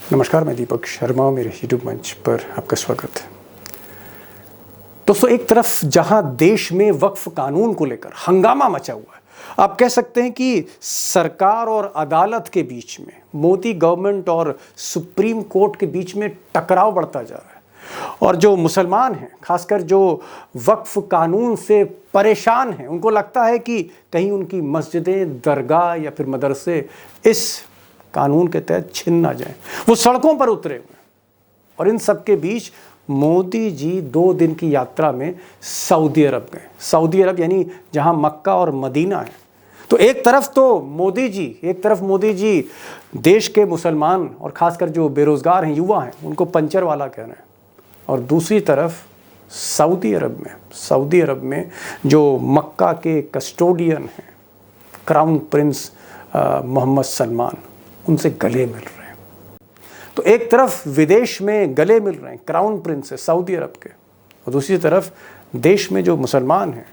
नमस्कार, मैं दीपक शर्मा, मेरे यूट्यूब मंच पर आपका स्वागत है। दोस्तों, एक तरफ जहां देश में वक्फ कानून को लेकर हंगामा मचा हुआ है, आप कह सकते हैं कि सरकार और अदालत के बीच में, मोदी गवर्नमेंट और सुप्रीम कोर्ट के बीच में टकराव बढ़ता जा रहा है। और जो मुसलमान हैं, खासकर जो वक्फ कानून से परेशान हैं, उनको लगता है कि कहीं उनकी मस्जिदें, दरगाह या फिर मदरसे इस कानून के तहत छिन ना जाए। वो सड़कों पर उतरे हुए हैं। और इन सब के बीच मोदी जी 2 दिन की यात्रा में सऊदी अरब गए। सऊदी अरब यानी जहां मक्का और मदीना है। तो एक तरफ मोदी जी देश के मुसलमान और खासकर जो बेरोजगार हैं, युवा हैं, उनको पंचर वाला कह रहे हैं। और दूसरी तरफ सऊदी अरब में जो मक्का के कस्टोडियन हैं, क्राउन प्रिंस मोहम्मद सलमान, उनसे गले मिल रहे हैं। तो एक तरफ विदेश में गले मिल रहे हैं क्राउन प्रिंस से सऊदी अरब के, और दूसरी तरफ देश में जो मुसलमान हैं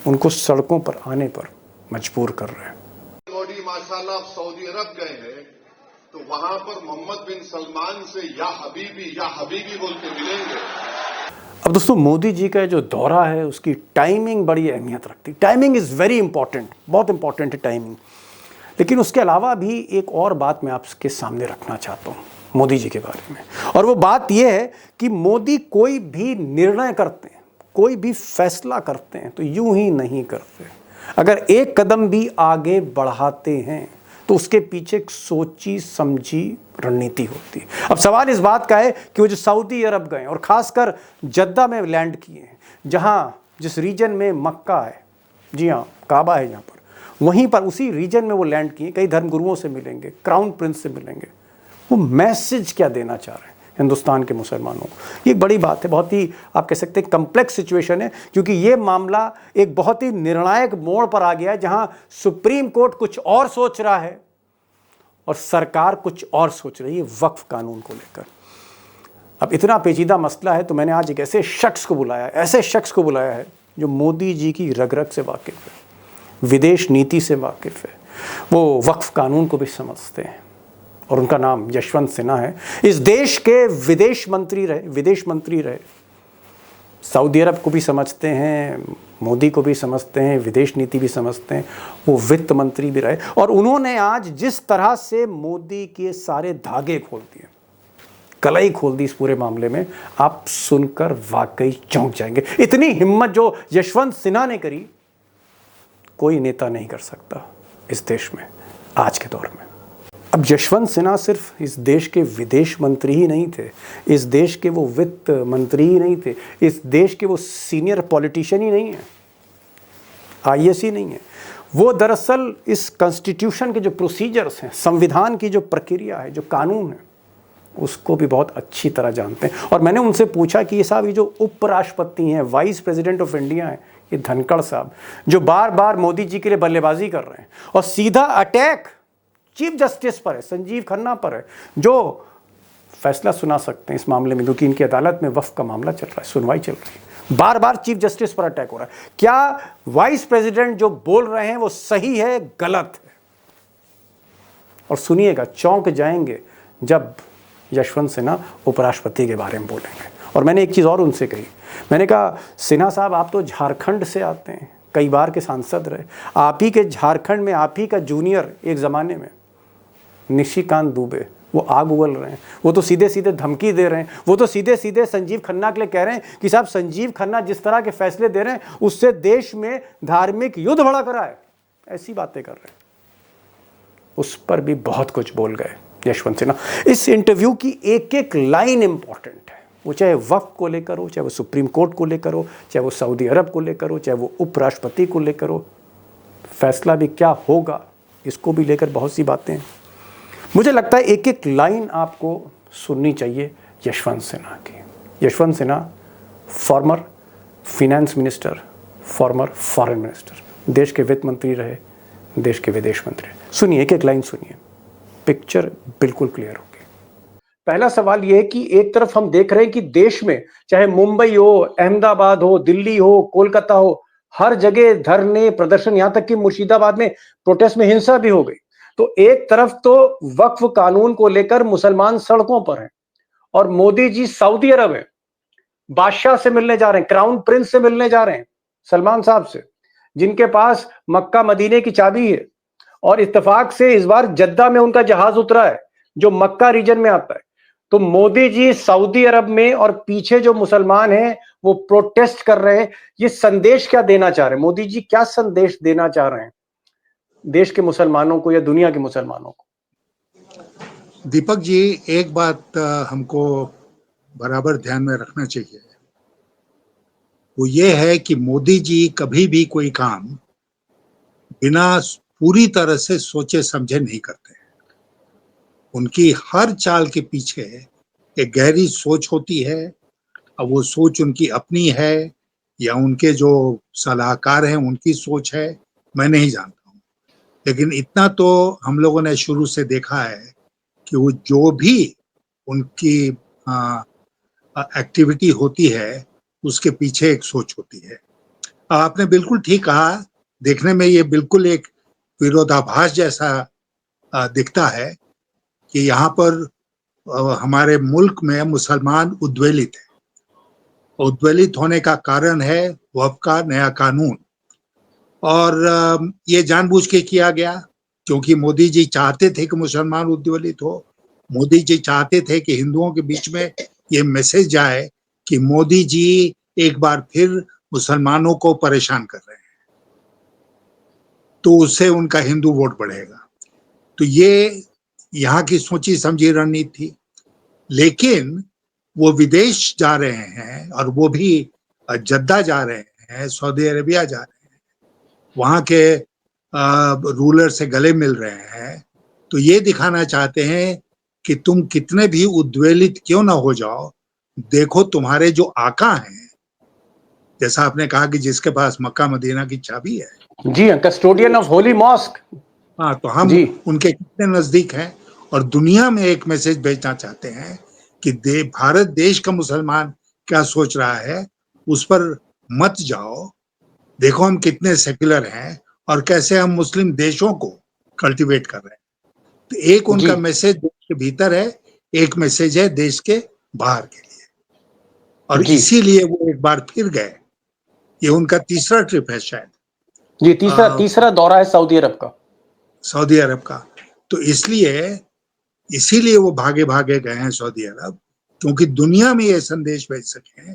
उनको सड़कों पर आने पर मजबूर कर रहे हैं। मोदी माशाल्लाह सऊदी अरब गए हैं तो वहां पर मोहम्मद बिन सलमान से या हबीबी बोल के मिलेंगे। अब दोस्तों, मोदी जी का जो दौरा है उसकी टाइमिंग बड़ी अहमियत रखती है। टाइमिंग इज़ वेरी इंपॉर्टेंट, बहुत इंपॉर्टेंट है टाइमिंग। लेकिन उसके अलावा भी एक और बात मैं आपके सामने रखना चाहता हूँ मोदी जी के बारे में। और वो बात यह है कि मोदी कोई भी निर्णय करते हैं, कोई भी फैसला करते हैं तो यूं ही नहीं करते। अगर एक कदम भी आगे बढ़ाते हैं तो उसके पीछे एक सोची समझी रणनीति होती है। अब सवाल इस बात का है कि वो जो सऊदी अरब गए और खासकर जद्दा में लैंड किए हैं, जिस रीजन में मक्का है, जी हाँ, काबा है जहाँ पर, वहीं पर उसी रीजन में वो लैंड किए। कई धर्मगुरुओं से मिलेंगे, क्राउन प्रिंस से मिलेंगे। वो मैसेज क्या देना चाह रहे हैं हिंदुस्तान के मुसलमानों को, ये एक बड़ी बात है। बहुत ही आप कह सकते हैं कम्प्लेक्स सिचुएशन है, क्योंकि ये मामला एक बहुत ही निर्णायक मोड़ पर आ गया है, जहां सुप्रीम कोर्ट कुछ और सोच रहा है और सरकार कुछ और सोच रही है वक्फ कानून को लेकर। अब इतना पेचीदा मसला है तो मैंने आज एक ऐसे शख्स को बुलाया है जो मोदी जी की रग रग से वाकिफ है, विदेश नीति से वाकिफ है, वो वक्फ कानून को भी समझते हैं, और उनका नाम यशवंत सिन्हा है। इस देश के विदेश मंत्री रहे, सऊदी अरब को भी समझते हैं, मोदी को भी समझते हैं, विदेश नीति भी समझते हैं, वो वित्त मंत्री भी रहे। और उन्होंने आज जिस तरह से मोदी के सारे धागे खोल दिए, कलाई खोल दी इस पूरे मामले में, आप सुनकर वाकई चौंक जाएंगे। इतनी हिम्मत जो यशवंत सिन्हा ने करी, कोई नेता नहीं कर सकता इस देश में आज के दौर में। अब यशवंत सिन्हा सिर्फ इस देश के विदेश मंत्री ही नहीं थे, इस देश के वो वित्त मंत्री ही नहीं थे, इस देश के वो सीनियर पॉलिटिशियन ही नहीं है, आईएएस ही नहीं है। वो दरअसल इस कॉन्स्टिट्यूशन के जो प्रोसीजर्स हैं, संविधान की जो प्रक्रिया है, जो कानून है, उसको भी बहुत अच्छी तरह जानते हैं। और मैंने उनसे पूछा कि ये साहब, ये जो उपराष्ट्रपति हैं, वाइस प्रेसिडेंट ऑफ इंडिया हैं, ये धनखड़ साहब, जो बार बार मोदी जी के लिए बल्लेबाजी कर रहे हैं और सीधा अटैक चीफ जस्टिस पर है, संजीव खन्ना पर है, जो फैसला सुना सकते हैं इस मामले में, क्योंकि इनकी अदालत में वक्फ का मामला चल रहा है, सुनवाई चल रही है। बार बार चीफ जस्टिस पर अटैक हो रहा है। क्या वाइस प्रेसिडेंट जो बोल रहे हैं वो सही है, गलत है? और सुनिएगा, चौंक जाएंगे जब यशवंत सिन्हा उपराष्ट्रपति के बारे में बोलेंगे। और मैंने एक चीज़ और उनसे कही, मैंने कहा, सिन्हा साहब, आप तो झारखंड से आते हैं, कई बार के सांसद रहे, आप ही के झारखंड में आप ही का जूनियर एक ज़माने में निशिकांत दुबे, वो आग उगल रहे हैं, वो तो सीधे सीधे धमकी दे रहे हैं, वो तो सीधे सीधे संजीव खन्ना के लिए कह रहे हैं कि साहब, संजीव खन्ना जिस तरह के फैसले दे रहे हैं उससे देश में धार्मिक युद्ध भड़क रहा है, ऐसी बातें कर रहे हैं। उस पर भी बहुत कुछ बोल गए यशवंत सिन्हा। इस इंटरव्यू की एक एक लाइन इंपॉर्टेंट है, वो चाहे वक्फ को लेकर हो, चाहे वो सुप्रीम कोर्ट को लेकर हो, चाहे वो सऊदी अरब को लेकर हो, चाहे वो उपराष्ट्रपति को लेकर हो। फैसला भी क्या होगा इसको भी लेकर बहुत सी बातें हैं। मुझे लगता है एक एक लाइन आपको सुननी चाहिए यशवंत सिन्हा की। Yashwant Sinha farmer finance minister, farmer foreign minister, देश के वित्त मंत्री रहे, देश के विदेश मंत्री। सुनिए, एक एक लाइन सुनिए, पिक्चर बिल्कुल क्लियर होगी। पहला सवाल यह है कि एक तरफ हम देख रहे हैं कि देश में चाहे मुंबई हो, अहमदाबाद हो, दिल्ली हो, कोलकाता हो, हर जगह धरने, प्रदर्शन, यहां तक कि मुर्शिदाबाद में प्रोटेस्ट में हिंसा भी हो गई। तो एक तरफ तो वक्फ कानून को लेकर मुसलमान सड़कों पर हैं और मोदी जी सऊदी अरब है, बादशाह से मिलने जा रहे हैं, क्राउन प्रिंस से मिलने जा रहे हैं, सलमान साहब से, जिनके पास मक्का मदीने की चाबी है। और इत्तेफाक से इस बार जद्दा में उनका जहाज उतरा है जो मक्का रीजन में आता है। तो मोदी जी सऊदी अरब में और पीछे जो मुसलमान हैं वो प्रोटेस्ट कर रहे हैं। ये संदेश क्या देना चाह रहे हैं मोदी जी? क्या संदेश देना चाह रहे हैं देश के मुसलमानों को या दुनिया के मुसलमानों को? दीपक जी, एक बात हमको बराबर ध्यान में रखना चाहिए, वो ये है कि मोदी जी कभी भी कोई काम बिना पूरी तरह से सोचे समझे नहीं करते। उनकी हर चाल के पीछे एक गहरी सोच होती है। अब वो सोच उनकी अपनी है या उनके जो सलाहकार हैं उनकी सोच है, मैं नहीं जानता हूँ। लेकिन इतना तो हम लोगों ने शुरू से देखा है कि वो जो भी उनकी एक्टिविटी होती है उसके पीछे एक सोच होती है। आपने बिल्कुल ठीक कहा, देखने में ये बिल्कुल एक विरोधाभास जैसा दिखता है कि यहाँ पर हमारे मुल्क में मुसलमान उद्वेलित है। उद्वेलित होने का कारण है वक्फ का नया कानून, और ये जानबूझ के किया गया क्योंकि मोदी जी चाहते थे कि मुसलमान उद्वेलित हो। मोदी जी चाहते थे कि हिंदुओं के बीच में ये मैसेज जाए कि मोदी जी एक बार फिर मुसलमानों को परेशान कर रहे हैं, तो उससे उनका हिंदू वोट बढ़ेगा। तो ये यहाँ की सोची समझी रणनीति थी। लेकिन वो विदेश जा रहे हैं और वो भी जद्दा जा रहे हैं, सऊदी अरेबिया जा रहे हैं, वहां के रूलर से गले मिल रहे हैं, तो ये दिखाना चाहते हैं कि तुम कितने भी उद्वेलित क्यों ना हो जाओ, देखो तुम्हारे जो आका हैं, जैसा आपने कहा कि जिसके पास मक्का मदीना की चाबी है, जी हाँ, कस्टोडियन ऑफ होली मॉस्क। हाँ, तो हम जी उनके कितने नजदीक हैं और दुनिया में एक मैसेज भेजना चाहते हैं कि भारत देश का मुसलमान क्या सोच रहा है उस पर मत जाओ। देखो हम कितने सेक्युलर हैं और कैसे हम मुस्लिम देशों को कल्टीवेट कर रहे हैं। तो एक जी उनका मैसेज देश के भीतर है, एक मैसेज है देश के बाहर के लिए, और जी इसीलिए वो एक बार फिर गए। ये उनका तीसरा ट्रिप है शायद, जी, तीसरा तीसरा दौरा है सऊदी अरब का। सऊदी अरब का। तो इसीलिए वो भागे भागे गए हैं सऊदी अरब, क्योंकि दुनिया में ये संदेश भेज सके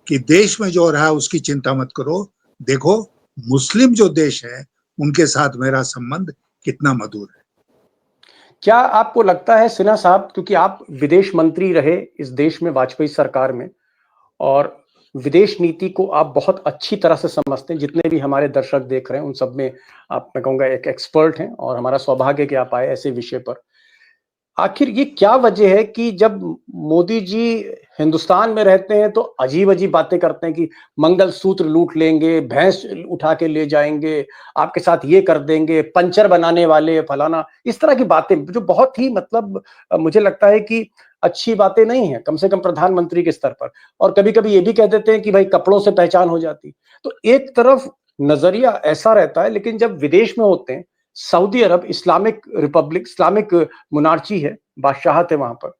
कि देश में जो हो रहा है उसकी चिंता मत करो, देखो मुस्लिम जो देश है उनके साथ मेरा संबंध कितना मधुर है। क्या आपको लगता है सिन्हा साहब, क्योंकि आप विदेश मंत्री रहे इस देश में वाजपेयी सरकार में और विदेश नीति को आप बहुत अच्छी तरह से समझते हैं, जितने भी हमारे दर्शक देख रहे हैं उन सब में आप, मैं कहूँगा, एक एक्सपर्ट हैं और हमारा सौभाग्य कि आप आए ऐसे विषय पर। आखिर ये क्या वजह है कि जब मोदी जी हिंदुस्तान में रहते हैं तो अजीब-अजीब बातें करते हैं कि मंगलसूत्र लूट लेंगे, भैंस उठा के ले जाएँगे, आपके साथ ये कर देंगे, पंचर बनाने वाले, फलाना, इस तरह की बातें जो बहुत ही मतलब मुझे लगता है कि अच्छी बातें नहीं हैं, कम से कम प्रधानमंत्री के स्तर पर। और कभी-कभी ये भी कह देते हैं कि भाई कपड़ों से पहचान हो जाती। तो एक तरफ नज़रिया ऐसा रहता है, लेकिन जब विदेश में होते हैं, सऊदी अरब इस्लामिक रिपब्लिक, इस्लामिक मोनार्ची है, बादशाहत है वहां पर।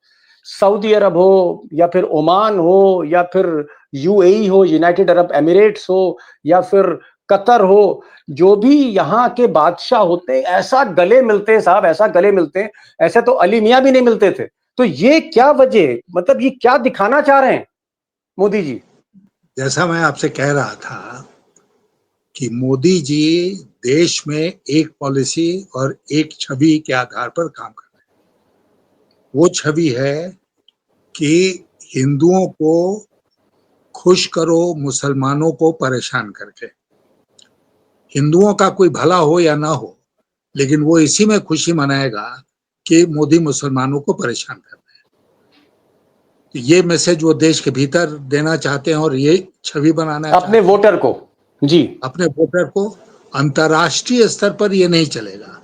सऊदी अरब हो या फिर ओमान हो या फिर यूएई हो, यूनाइटेड अरब एमिरेट्स हो या फिर कतर हो, जो भी यहाँ के बादशाह होते हैं ऐसा गले मिलते हैं साहब, ऐसा गले मिलते हैं, ऐसे तो अली मियां भी नहीं मिलते थे। तो ये क्या वजह है, मतलब ये क्या दिखाना चाह रहे हैं मोदी जी? जैसा मैं आपसे कह रहा था कि मोदी जी देश में एक पॉलिसी और एक छवि के आधार पर काम कर रहे हैं। वो छवि है कि हिंदुओं को खुश करो, मुसलमानों को परेशान करके। हिंदुओं का कोई भला हो या ना हो, लेकिन वो इसी में खुशी मनाएगा कि मोदी मुसलमानों को परेशान कर रहे हैं। तो ये मैसेज वो देश के भीतर देना चाहते हैं और ये छवि बनाना अपने चाहते हैं वोटर को। जी अपने वोटर को। अंतर्राष्ट्रीय स्तर पर ये नहीं चलेगा,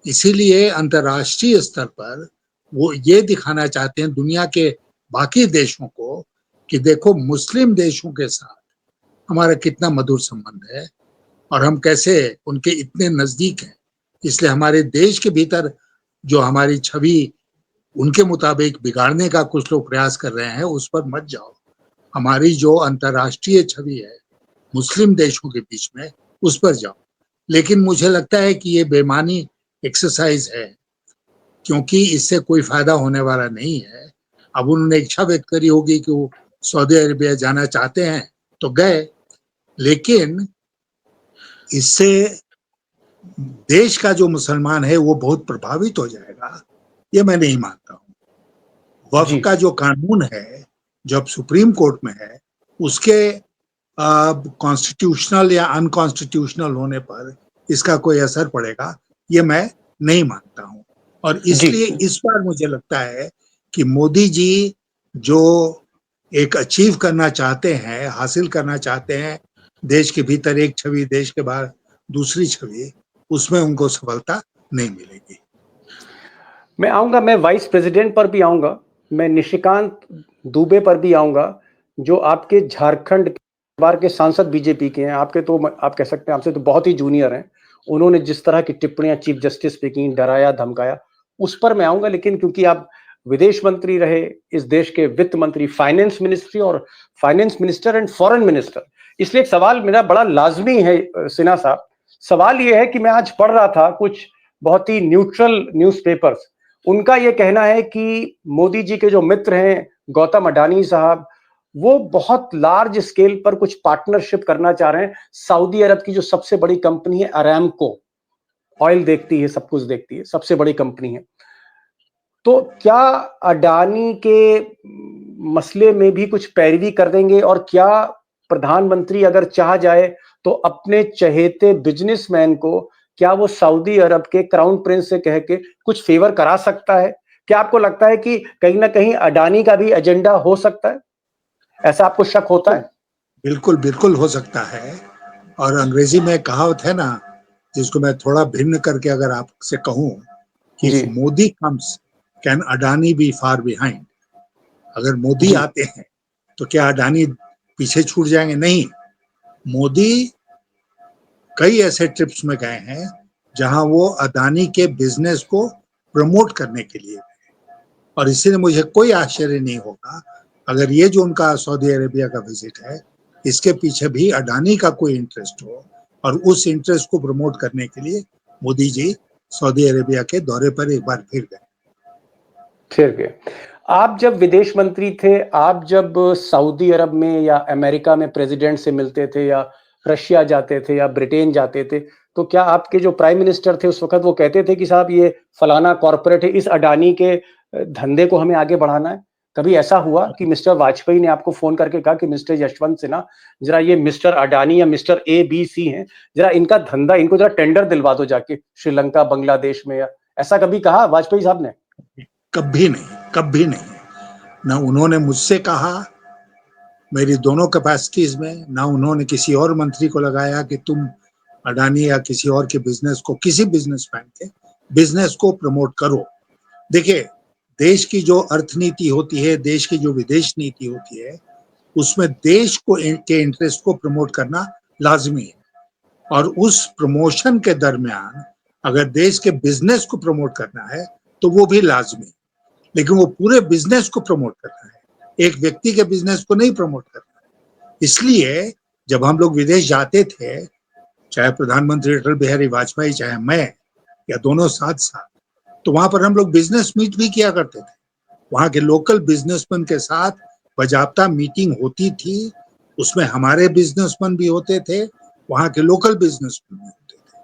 इसीलिए अंतर्राष्ट्रीय स्तर पर वो ये दिखाना चाहते हैं दुनिया के बाकी देशों को कि देखो मुस्लिम देशों के साथ हमारा कितना मधुर संबंध है और हम कैसे उनके इतने नजदीक हैं। इसलिए हमारे देश के भीतर जो हमारी छवि उनके मुताबिक बिगाड़ने का कुछ लोग प्रयास कर रहे हैं, उस पर मत जाओ। हमारी जो अंतर्राष्ट्रीय छवि है मुस्लिम देशों के बीच में, उस पर जाओ। लेकिन मुझे लगता है कि ये बेमानी एक्सरसाइज है, क्योंकि इससे कोई फायदा होने वाला नहीं है। अब उन्होंने इच्छा व्यक्त करी होगी कि वो सऊदी अरेबिया जाना चाहते हैं तो गए, लेकिन इससे देश का जो मुसलमान है वो बहुत प्रभावित हो जाएगा, ये मैं नहीं मानता हूँ। वक्फ जी का जो कानून है, जो अब सुप्रीम कोर्ट में है, उसके कॉन्स्टिट्यूशनल या अनकॉन्स्टिट्यूशनल होने पर इसका कोई असर पड़ेगा, ये मैं नहीं मानता हूँ। और जी इसलिए इस बार मुझे लगता है कि मोदी जी जो एक अचीव करना चाहते हैं, हासिल करना चाहते हैं, देश के भीतर एक छवि, देश के बाहर दूसरी छवि, उसमें उनको सफलता नहीं मिलेगी। मैं आऊँगा, मैं वाइस प्रेसिडेंट पर भी आऊँगा, मैं निशिकांत दुबे पर भी आऊँगा, जो आपके झारखंड बार के सांसद बीजेपी के हैं। आपके तो आप कह सकते हैं आपसे तो बहुत ही जूनियर हैं। उन्होंने जिस तरह की टिप्पणियाँ चीफ जस्टिस पे की, डराया, धमकाया, उस पर मैं आऊँगा। लेकिन क्योंकि आप विदेश मंत्री रहे, इस देश के वित्त मंत्री, फाइनेंस मिनिस्ट्री और finance minister and foreign minister, इसलिए एक सवाल मेरा बड़ा लाज़मी है सिन्हा साहब। सवाल ये है कि मैं आज पढ़ रहा था कुछ बहुत ही न्यूट्रल न्यूज़पेपर्स, उनका ये कहना है कि मोदी जी के जो मित्र हैं गौतम अडानी साहब, वो बहुत लार्ज स्केल पर कुछ पार्टनरशिप करना चाह रहे हैं सऊदी अरब की जो सबसे बड़ी कंपनी है अरामको, ऑयल देखती है, सब कुछ देखती है, सबसे बड़ी कंपनी है। तो क्या अडानी के मसले में भी कुछ पैरवी कर देंगे? और क्या प्रधानमंत्री अगर चाह जाए तो अपने चहेते बिजनेसमैन को क्या वो सऊदी अरब के क्राउन प्रिंस से कह के कुछ फेवर करा सकता है? क्या आपको लगता है कि कहीं ना कहीं अडानी का भी एजेंडा हो सकता है? ऐसा आपको शक होता है? बिल्कुल बिल्कुल हो सकता है। और अंग्रेजी में कहावत है ना, जिसको मैं थोड़ा भिन्न करके अगर आपसे कहूं कि if ji Modi comes can Adani be far behind. अगर मोदी जी आते हैं तो क्या अडानी पीछे छूट जाएंगे? नहीं। मोदी कई ऐसे ट्रिप्स में गए हैं जहां वो अदानी के बिजनेस को प्रमोट करने के लिए, और इसीलिए मुझे कोई आश्चर्य नहीं होगा अगर ये जो उनका सऊदी अरेबिया का विजिट है, इसके पीछे भी अडानी का कोई इंटरेस्ट हो, और उस इंटरेस्ट को प्रमोट करने के लिए मोदी जी सऊदी अरेबिया के दौरे पर एक बार फिर गए। ठीक है। आप जब विदेश मंत्री थे, आप जब सऊदी अरब में या अमेरिका में प्रेसिडेंट से मिलते थे या रशिया जाते थे या ब्रिटेन जाते थे, तो क्या आपके जो प्राइम मिनिस्टर थे उस वक़्त वो कहते थे कि साहब ये फलाना कॉर्पोरेट है, इस अडानी के धंधे को हमें आगे बढ़ाना है? कभी ऐसा हुआ कि मिस्टर वाजपेयी ने आपको फ़ोन करके कहा कि मिस्टर यशवंत सिन्हा, ज़रा ये मिस्टर अडानी या मिस्टर ए, बी, सी हैं, ज़रा इनका धंधा, इनको ज़रा टेंडर दिलवा दो जाके श्रीलंका, बांग्लादेश में, या ऐसा कभी कहा वाजपेयी साहब ने? कभी नहीं, कभी नहीं। ना उन्होंने मुझसे कहा मेरी दोनों कैपेसिटीज में, ना उन्होंने किसी और मंत्री को लगाया कि तुम अडानी या किसी और के बिजनेस को, किसी बिजनेसमैन के बिजनेस को प्रमोट करो। देखिए, देश की जो अर्थनीति होती है, देश की जो विदेश नीति होती है, उसमें देश को के इंटरेस्ट को प्रमोट करना लाजमी है। और उस प्रमोशन के दरमियान अगर देश के बिजनेस को प्रमोट करना है तो वो भी लाजमी है, लेकिन वो पूरे बिजनेस को प्रमोट करना है, एक व्यक्ति के बिजनेस को नहीं प्रमोट करना है। इसलिए जब हम लोग विदेश जाते थे, चाहे प्रधानमंत्री अटल बिहारी वाजपेयी, चाहे मैं, या दोनों साथ साथ, तो वहां पर हम लोग बिजनेस मीट भी किया करते थे। वहां के लोकल बिजनेसमैन के साथ बाजाबता मीटिंग होती थी, उसमें हमारे बिजनेसमैन भी होते थे, वहां के लोकल बिजनेसमैन भी होते थे।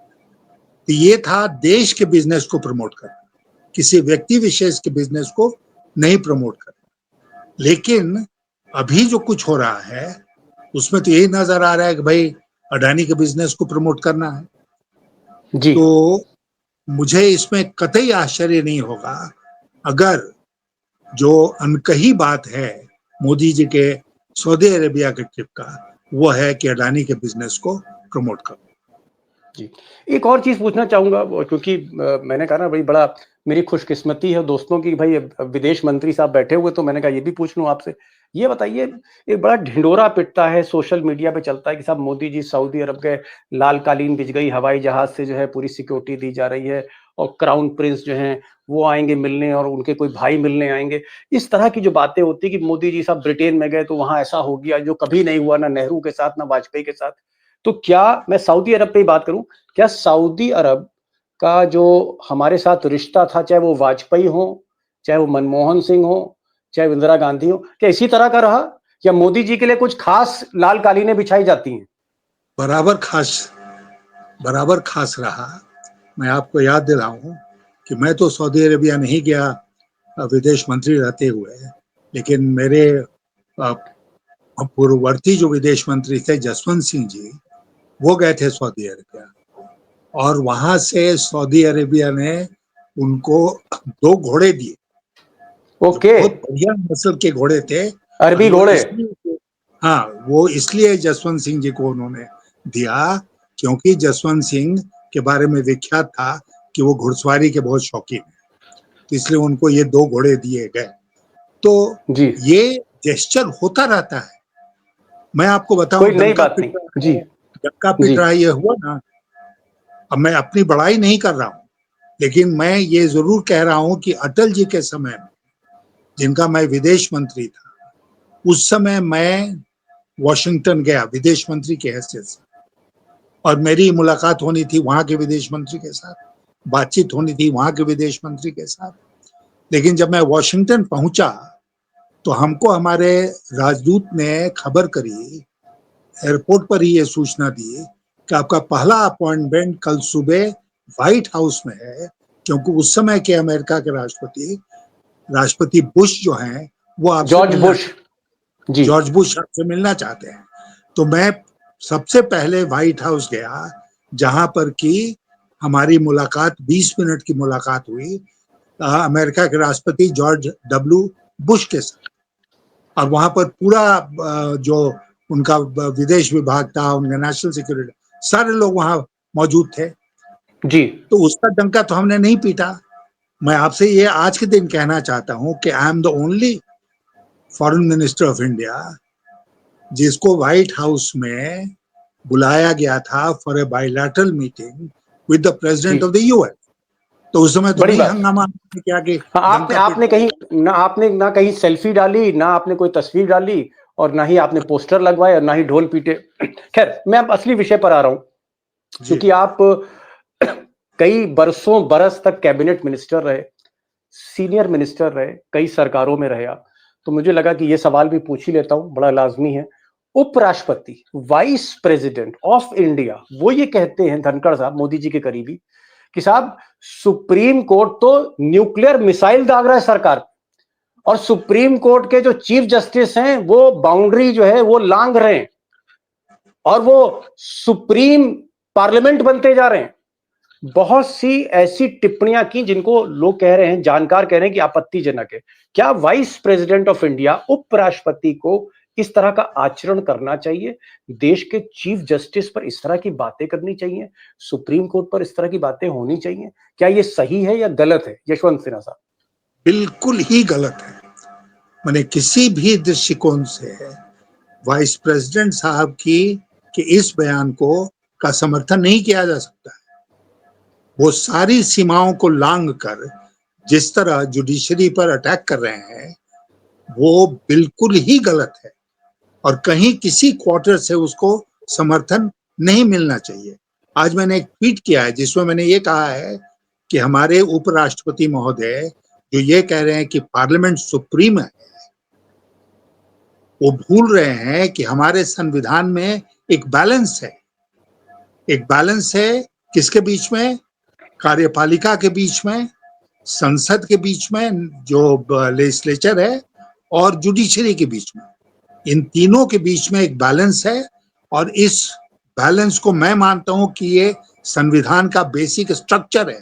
तो ये था देश के बिजनेस को प्रमोट करना, किसी व्यक्ति विशेष के बिजनेस को नहीं प्रमोट करना। लेकिन अभी जो कुछ हो रहा है उसमें तो यही नजर आ रहा है कि भाई अडानी के बिजनेस को प्रमोट करना है। जी तो मुझे इसमें कतई आश्चर्य नहीं होगा अगर जो अनकही बात है मोदी जी के सऊदी अरेबिया के ट्रिप का, वो है कि अडानी के बिजनेस को प्रमोट करो। जी। एक और चीज़ पूछना चाहूँगा, वो क्योंकि मैंने कहा ना भाई, बड़ा मेरी खुशकिस्मती है दोस्तों की, भाई विदेश मंत्री साहब बैठे हुए, तो मैंने कहा ये भी पूछ लूँ आपसे ये बताइए, एक बड़ा ढिंढोरा पिटता है, सोशल मीडिया पे चलता है कि साहब मोदी जी सऊदी अरब गए, लाल कालीन बिछ गई, हवाई जहाज से जो है पूरी सिक्योरिटी दी जा रही है और क्राउन प्रिंस जो हैं वो आएंगे मिलने और उनके कोई भाई मिलने आएंगे। इस तरह की जो बातें होती है कि मोदी जी साहब ब्रिटेन में गए तो वहां ऐसा हो गया जो कभी नहीं हुआ, ना नेहरू के साथ ना वाजपेयी के साथ। तो क्या मैं सऊदी अरब पे ही बात करूं, क्या सऊदी अरब का जो हमारे साथ रिश्ता था, चाहे वो वाजपेयी हो, चाहे वो मनमोहन सिंह हो, चाहे वो इंदिरा गांधी हो, क्या इसी तरह का रहा, या मोदी जी के लिए कुछ खास लाल कालीनें बिछाई जाती हैं? बराबर खास बराबर खास रहा। मैं आपको याद दिलाऊं कि मैं तो सऊदी अरेबिया नहीं गया विदेश मंत्री रहते हुए, लेकिन मेरे पूर्ववर्ती जो विदेश मंत्री थे जसवंत सिंह जी, वो गए थे सऊदी अरेबिया, और वहां से सऊदी अरेबिया ने उनको 2 घोड़े दिए जो ओके। बहुत बढ़िया नस्ल के घोड़े थे। और अरबी वो घोड़े। इसलिए, हाँ, वो इसलिए जसवंत सिंह जी को उन्होंने दिया क्योंकि जसवंत सिंह के बारे में विख्यात था कि वो घुड़सवारी के बहुत शौकीन है, तो इसलिए उनको ये 2 घोड़े दिए गए। तो जी। ये जेस्चर होता रहता है। मैं आपको बताऊं, कोई नई बात नहीं जी। डंका जी। पिट रहा ये हुआ ना। अब मैं अपनी बड़ाई नहीं कर रहा हूं, लेकिन मैं ये जरूर कह रहा हूं कि अटल जी के समय में, जिनका मैं विदेश मंत्री था, उस समय मैं वॉशिंगटन गया विदेश मंत्री की हैसियत से, और मेरी मुलाकात होनी थी वहां के विदेश मंत्री के साथ, बातचीत होनी थी वहां के विदेश मंत्री के साथ। लेकिन जब मैं वॉशिंगटन पहुंचा तो हमको हमारे राजदूत ने खबर करी, एयरपोर्ट पर ही ये सूचना दी कि आपका पहला अपॉइंटमेंट कल सुबह व्हाइट हाउस में है, क्योंकि उस समय के अमेरिका के राष्ट्रपति बुश जो हैं वो आपसे जॉर्ज मिलना बुश। चाहते जी। जॉर्ज बुश आपसे मिलना चाहते हैं। तो मैं सबसे पहले व्हाइट हाउस गया, जहां पर कि हमारी मुलाकात 20 मिनट की मुलाकात हुई अमेरिका के राष्ट्रपति जॉर्ज डब्ल्यू बुश के साथ। और वहां पर पूरा जो उनका विदेश विभाग था, उनका नेशनल सिक्योरिटी, सारे लोग वहां मौजूद थे। जी। तो उसका डंका तो हमने नहीं पीटा। मैं आपसे ये आज के दिन कहना चाहता हूं कि I am the only foreign minister of India जिसको व्हाइट हाउस में बुलाया गया था for a bilateral meeting with the जी। President of the US. तो उस समय तो बड़ी नहीं बात। हंगामा किया कि हाँ, आपने डंका आपने पीट। कहीं ना, आपने ना कहीं सेल्फी डाली, ना आपने कोई तस्वीर डाली, और ना ही आपने पोस्टर लगवाए और ना ही ढोल पीटे। खैर, मैं अब असली विषय पर आ रहा हूं, जी क्योंकि आप कई बरसों बरस तक कैबिनेट मिनिस्टर रहे, सीनियर मिनिस्टर रहे, कई सरकारों में रहे आप, तो मुझे लगा कि ये सवाल भी पूछ ही लेता हूं, बड़ा लाजमी है। उपराष्ट्रपति, वाइस प्रेसिडेंट ऑफ इंडिया, वो ये कहते हैं, धनखड़ साहब, मोदी जी के करीबी, कि साहब सुप्रीम कोर्ट तो न्यूक्लियर मिसाइल दाग रहा है सरकार, और सुप्रीम कोर्ट के जो चीफ जस्टिस हैं वो बाउंड्री जो है वो लांघ रहे हैं, और वो सुप्रीम पार्लियामेंट बनते जा रहे हैं। बहुत सी ऐसी टिप्पणियां की जिनको लोग कह रहे हैं, जानकार कह रहे हैं कि आपत्तिजनक है। क्या वाइस प्रेसिडेंट ऑफ इंडिया, उपराष्ट्रपति को इस तरह का आचरण करना चाहिए? देश के चीफ जस्टिस पर इस तरह की बातें करनी चाहिए? सुप्रीम कोर्ट पर इस तरह की बातें होनी चाहिए? क्या ये सही है या गलत है, यशवंत सिन्हा साहब? बिल्कुल ही गलत है। मैंने किसी भी दृष्टिकोण से वाइस प्रेसिडेंट साहब की कि इस बयान को का समर्थन नहीं किया जा सकता है। वो सारी सीमाओं को लांघ कर जिस तरह जुडिशरी पर अटैक कर रहे हैं, वो बिल्कुल ही गलत है, और कहीं किसी क्वार्टर से उसको समर्थन नहीं मिलना चाहिए। आज मैंने एक ट्वीट किया है जिसमें मैंने ये कहा है कि हमारे उपराष्ट्रपति महोदय जो ये कह रहे हैं कि पार्लियामेंट सुप्रीम है, वो भूल रहे हैं कि हमारे संविधान में एक बैलेंस है। एक बैलेंस है किसके बीच में? कार्यपालिका के बीच में, संसद के बीच में जो लेजिस्लेचर है, और जुडिशरी के बीच में। इन तीनों के बीच में एक बैलेंस है, और इस बैलेंस को मैं मानता हूं कि ये संविधान का बेसिक स्ट्रक्चर है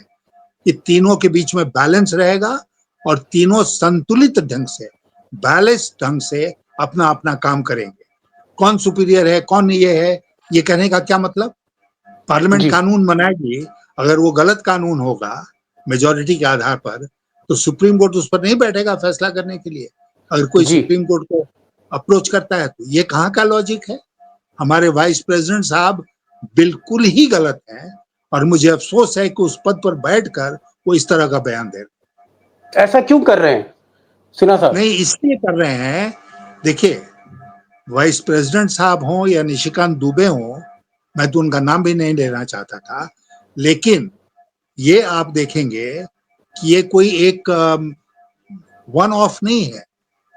कि तीनों के बीच में बैलेंस रहेगा, और तीनों संतुलित ढंग से, बैलेंस ढंग से अपना अपना काम करेंगे। कौन सुपीरियर है, कौन ये है, ये कहने का क्या मतलब? पार्लियामेंट जी। कानून बनाएगी, अगर वो गलत कानून होगा मेजोरिटी के आधार पर, तो सुप्रीम कोर्ट उस पर नहीं बैठेगा फैसला करने के लिए। अगर कोई जी। सुप्रीम कोर्ट को अप्रोच करता है, तो ये कहाँ का लॉजिक है? हमारे वाइस प्रेसिडेंट साहब बिल्कुल ही गलत हैं और मुझे अफसोस है कि उस पद पर बैठकर वो इस तरह का बयान दे रहे ऐसा क्यों कर रहे हैं सिन्हा हैं। साहब? नहीं, इसलिए कर रहे हैं, देखिए, वाइस प्रेसिडेंट साहब हों या निशिकांत दुबे हों, मैं तो उनका नाम भी नहीं लेना चाहता था, लेकिन ये आप देखेंगे कि ये कोई एक वन ऑफ नहीं है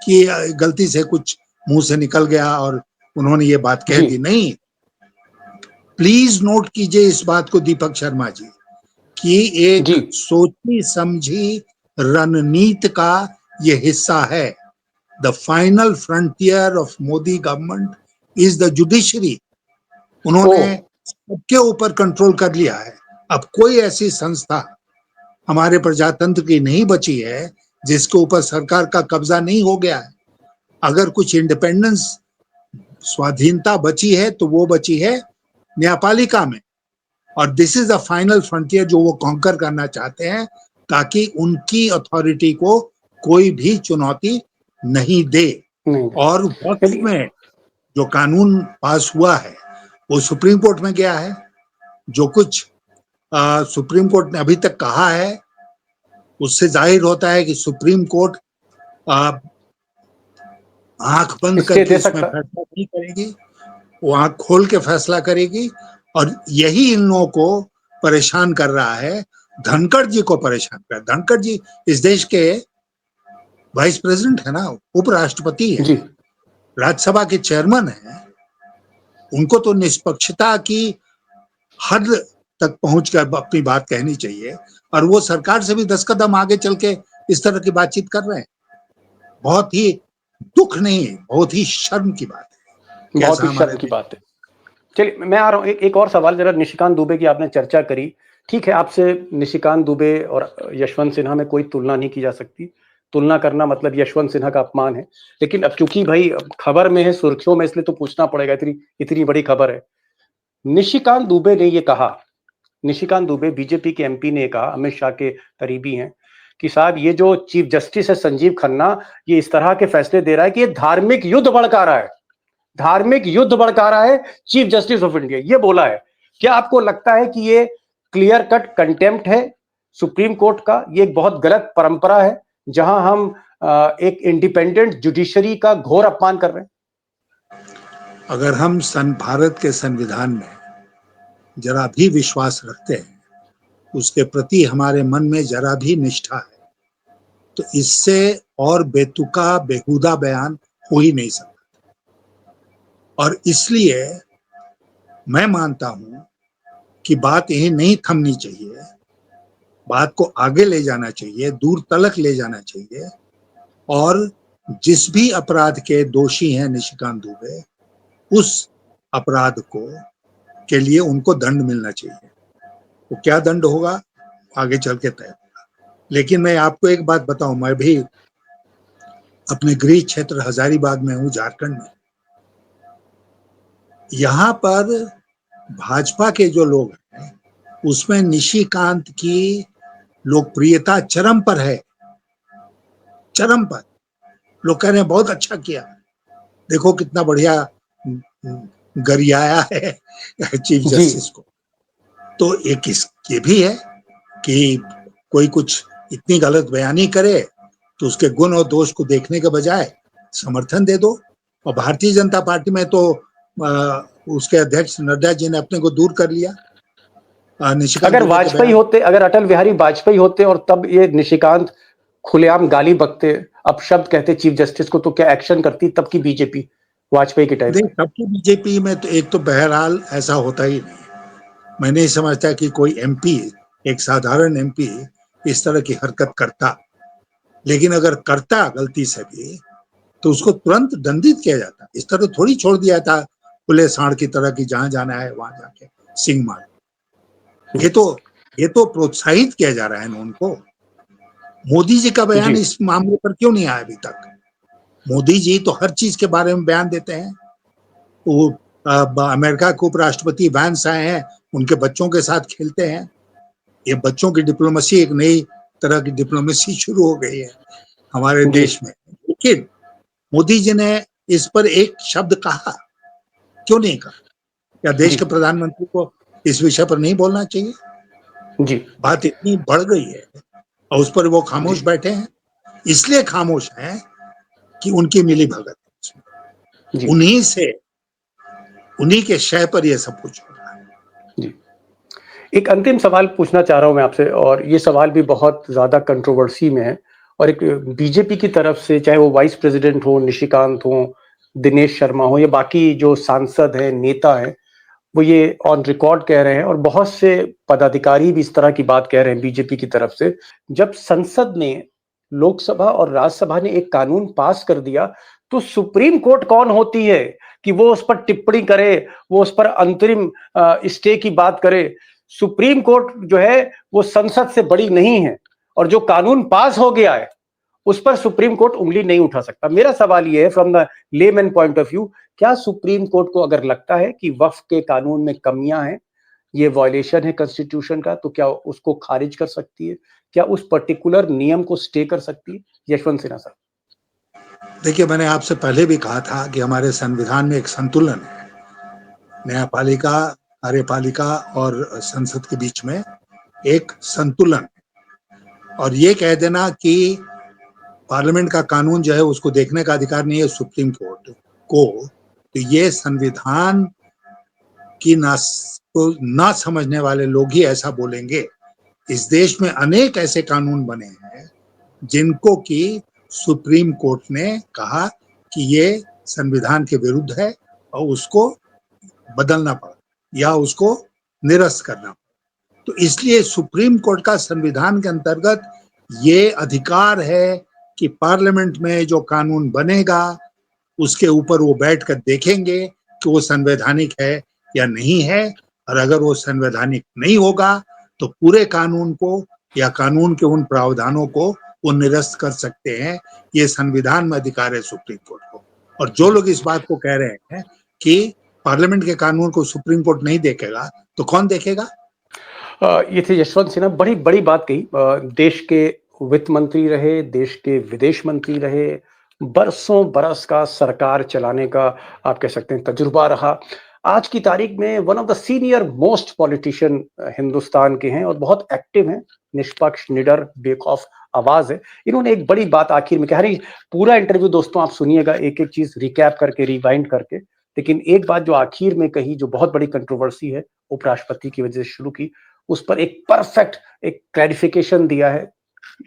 कि गलती से कुछ मुंह से निकल गया और उन्होंने ये बात कह जी दी। नहीं, प्लीज नोट कीजिए इस बात को दीपक शर्मा जी, कि एक जी सोची समझी रणनीति का ये हिस्सा है। The final frontier of Modi government is the judiciary. ओ उन्होंने सबके ऊपर कंट्रोल कर लिया है। अब कोई ऐसी संस्था हमारे प्रजातंत्र की नहीं बची है जिसके ऊपर सरकार का कब्जा नहीं हो गया है। अगर कुछ इंडिपेंडेंस, स्वाधीनता बची है तो वो बची है न्यायपालिका में, और this is the final frontier जो वो कॉन्कर करना चाहते हैं, ताकि उनकी अथॉरिटी को कोई भी चुनौती नहीं दे। नहीं और वक्त चलिए में जो कानून पास हुआ है वो सुप्रीम कोर्ट में गया है। जो कुछ सुप्रीम कोर्ट ने अभी तक कहा है उससे जाहिर होता है कि सुप्रीम कोर्ट आंख बंद स्टे करके दे इसमें सकता। फैसला नहीं करेगी, वो आंख खोल के फैसला करेगी। और यही इन लोगों को परेशान कर रहा है, धनखड़ जी को परेशान कर। धनखड़ जी इस देश के वाइस प्रेसिडेंट है ना, उपराष्ट्रपति है, जी राज्यसभा के चेयरमैन है। उनको तो निष्पक्षता की हद तक पहुंचकर अपनी बात कहनी चाहिए, और वो सरकार से भी 10 कदम आगे चल के इस तरह की बातचीत कर रहे हैं। बहुत ही दुख नहीं, बहुत ही शर्म की बात है कि बहुत ऐसा ही हमारे शर्म की देश। बात है। चलिए मैं आ रहा हूँ, एक और सवाल जरा। निशिकांत दुबे की आपने चर्चा करी, ठीक है, आपसे निशिकांत दुबे और यशवंत सिन्हा में कोई तुलना नहीं की जा सकती। तुलना करना मतलब यशवंत सिन्हा का अपमान है। लेकिन अब चूंकि भाई खबर में है, सुर्खियों में, इसलिए तो पूछना पड़ेगा, इतनी इतनी बड़ी खबर है। निशिकांत दुबे ने ये कहा, निशिकांत दुबे बीजेपी के एमपी ने कहा, अमित शाह के करीबी हैं, कि साहब ये जो चीफ जस्टिस है संजीव खन्ना, ये इस तरह के फैसले दे रहा है कि ये धार्मिक युद्ध भड़का रहा है, धार्मिक युद्ध भड़का रहा है चीफ जस्टिस ऑफ इंडिया, ये बोला है। क्या आपको लगता है कि ये क्लियर कट कंटेम्प्ट है सुप्रीम कोर्ट का? ये एक बहुत गलत परंपरा है जहां हम एक इंडिपेंडेंट जुडिशरी का घोर अपमान कर रहे हैं। अगर हम भारत के संविधान में जरा भी विश्वास रखते हैं, उसके प्रति हमारे मन में जरा भी निष्ठा है, तो इससे और बेतुका बेहुदा बयान हो ही नहीं सकता। और इसलिए मैं मानता हूं कि बात यही नहीं थमनी चाहिए, बात को आगे ले जाना चाहिए, दूर तलक ले जाना चाहिए। और जिस भी अपराध के दोषी हैं निशिकांत दुबे, उस अपराध को के लिए उनको दंड मिलना चाहिए। तो क्या दंड होगा आगे चल के तय होगा। लेकिन मैं आपको एक बात बताऊं, मैं भी अपने गृह क्षेत्र हजारीबाग में हूं, झारखंड में। यहाँ पर भाजपा के जो लोग हैं उसमें निशिकांत की लोकप्रियता चरम पर है, चरम पर। लोग कह रहे हैं बहुत अच्छा किया, देखो कितना बढ़िया गरियाया है चीफ जी जस्टिस को। तो एक ये भी है कि कोई कुछ इतनी गलत बयानी करे तो उसके गुण और दोष को देखने के बजाय समर्थन दे दो। और भारतीय जनता पार्टी में तो उसके अध्यक्ष नड्डा जी ने अपने को दूर कर लिया निशिकांत अगर दुबे के वाजपेयी बयान। होते, अगर अटल बिहारी वाजपेयी होते और तब ये निशिकांत खुलेआम गाली बकते, अपशब्द कहते चीफ जस्टिस को, तो क्या एक्शन करती तब की बीजेपी वाजपेयी के टाइम देख, पे? तब की बीजेपी में तो एक तो बहरहाल ऐसा होता ही नहीं। मैं नहीं समझता कि कोई एमपी, एक साधारण एमपी इस तरह की हरकत करता। लेकिन अगर करता गलती से भी तो उसको तुरंत दंडित किया जाता। इस तरह थोड़ी छोड़ दिया था खुले सांड की तरह की जहां जाना है वहां जाके सिंह मार। ये तो प्रोत्साहित किया जा रहा है ना उनको। मोदी जी का बयान जी इस मामले पर क्यों नहीं आया अभी तक? मोदी जी तो हर चीज के बारे में बयान देते हैं। वो अमेरिका के उपराष्ट्रपति वैंस आए हैं, उनके बच्चों के साथ खेलते हैं। ये बच्चों की डिप्लोमेसी, एक नई तरह की डिप्लोमेसी शुरू हो गई है हमारे जी देश में। लेकिन मोदी जी ने इस पर एक शब्द कहा? क्यों नहीं कहा? क्या देश के प्रधानमंत्री को इस विषय पर नहीं बोलना चाहिए? जी बात इतनी बढ़ गई है और उस पर वो खामोश जी बैठे हैं। इसलिए खामोश हैं कि उनकी मिली भगत है। जी उन्हीं से, उन्हीं के शय पर ये सब कुछ हो रहा है। जी। एक अंतिम सवाल पूछना चाह रहा हूं मैं आपसे, और ये सवाल भी बहुत ज्यादा कंट्रोवर्सी में है। और एक बीजेपी की तरफ से, चाहे वो वाइस प्रेसिडेंट हो, निशिकांत हो, दिनेश शर्मा हो, या बाकी जो सांसद हैं, नेता हैं, वो ये ऑन रिकॉर्ड कह रहे हैं, और बहुत से पदाधिकारी भी इस तरह की बात कह रहे हैं बीजेपी की तरफ से। जब संसद ने, लोकसभा और राज्यसभा ने एक कानून पास कर दिया, तो सुप्रीम कोर्ट कौन होती है कि वो उस पर टिप्पणी करे, वो उस पर अंतरिम स्टे की बात करे? सुप्रीम कोर्ट जो है वो संसद से बड़ी नहीं है, और जो कानून पास हो गया है उस पर सुप्रीम कोर्ट उंगली नहीं उठा सकता। मेरा सवाल ये है, from the layman point of view, क्या सुप्रीम कोर्ट को अगर लगता है कि वक्फ के कानून में कमियां हैं, ये वायलेशन है कॉन्स्टिट्यूशन का, तो क्या उसको खारिज कर सकती है? क्या उस पर्टिकुलर नियम को स्टे कर सकती है? यशवंत सिन्हा साहब। देखिए, मैंने आपसे पहले भी कहा था कि हमारे संविधान में एक संतुलन है। न्यायपालिका, कार्यपालिका और संसद के बीच में एक संतुलन। और ये कह देना कि पार्लियामेंट का कानून जो है उसको देखने का अधिकार नहीं है सुप्रीम कोर्ट को, तो ये संविधान की ना समझने वाले लोग ही ऐसा बोलेंगे। इस देश में अनेक ऐसे कानून बने हैं जिनको कि सुप्रीम कोर्ट ने कहा कि ये संविधान के विरुद्ध है और उसको बदलना पड़ा या उसको निरस्त करना पड़ा। तो इसलिए सुप्रीम कोर्ट का संविधान के अंतर्गत ये अधिकार है कि पार्लियामेंट में जो कानून बनेगा उसके ऊपर वो बैठकर देखेंगे कि वो संवैधानिक है या नहीं है, और अगर वो संवैधानिक नहीं होगा तो पूरे कानून को या कानून के उन प्रावधानों को वो निरस्त कर सकते हैं। ये संविधान में अधिकार है सुप्रीम कोर्ट को। और जो लोग इस बात को कह रहे हैं कि पार्लियामेंट के कानून को सुप्रीम कोर्ट नहीं देखेगा, तो कौन देखेगा? ये थे यशवंत सिन्हा। बड़ी बड़ी बात कही। देश के वित्त मंत्री रहे, देश के विदेश मंत्री रहे, बरसों बरस का सरकार चलाने का आप कह सकते हैं तजुर्बा रहा। आज की तारीख में one of the senior most politician Hindustan के हैं, और बहुत एक्टिव हैं, निष्पक्ष, निडर, बेखौफ आवाज है। इन्होंने एक बड़ी बात आखिर में कहा। नहीं, पूरा इंटरव्यू दोस्तों आप सुनिएगा, एक एक चीज रिकैप करके, रिवाइंड करके। लेकिन एक बात जो आखिर में कही, जो बहुत बड़ी कंट्रोवर्सी है, उपराष्ट्रपति की वजह से शुरू की, उस पर एक परफेक्ट एक क्लैरिफिकेशन दिया है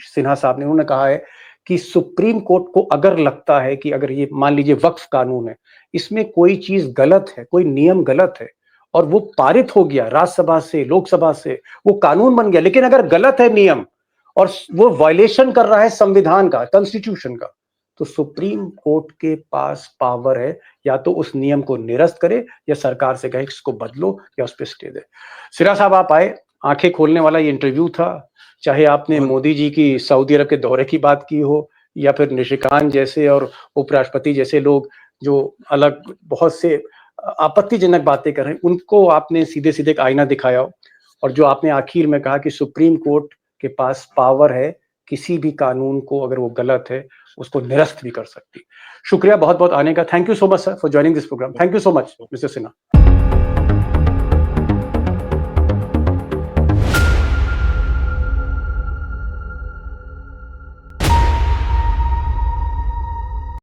सिन्हा साहब ने। उन्होंने कहा है कि सुप्रीम कोर्ट को अगर लगता है कि अगर ये मान लीजिए वक्फ कानून है, इसमें कोई चीज गलत है, कोई नियम गलत है, और वो पारित हो गया राज्यसभा से, लोकसभा से, वो कानून बन गया, लेकिन अगर गलत है नियम और वो वायलेशन कर रहा है संविधान का, कॉन्स्टिट्यूशन का, तो सुप्रीम कोर्ट के पास पावर है, या तो उस नियम को निरस्त करे, या सरकार से कहे इसको बदलो, या उस पर स्टे दे। सिन्हा साहब आप आए, आंखें खोलने वाला ये इंटरव्यू था। चाहे आपने मोदी जी की सऊदी अरब के दौरे की बात की हो, या फिर निशिकांत जैसे और उपराष्ट्रपति जैसे लोग जो अलग बहुत से आपत्तिजनक बातें कर रहे हैं, उनको आपने सीधे सीधे एक आईना दिखाया हो, और जो आपने आखिर में कहा कि सुप्रीम कोर्ट के पास पावर है, किसी भी कानून को अगर वो गलत है उसको निरस्त भी कर सकती। शुक्रिया बहुत बहुत आने का। Thank you so much sir for joining this programme. Thank you so much mister Sinha.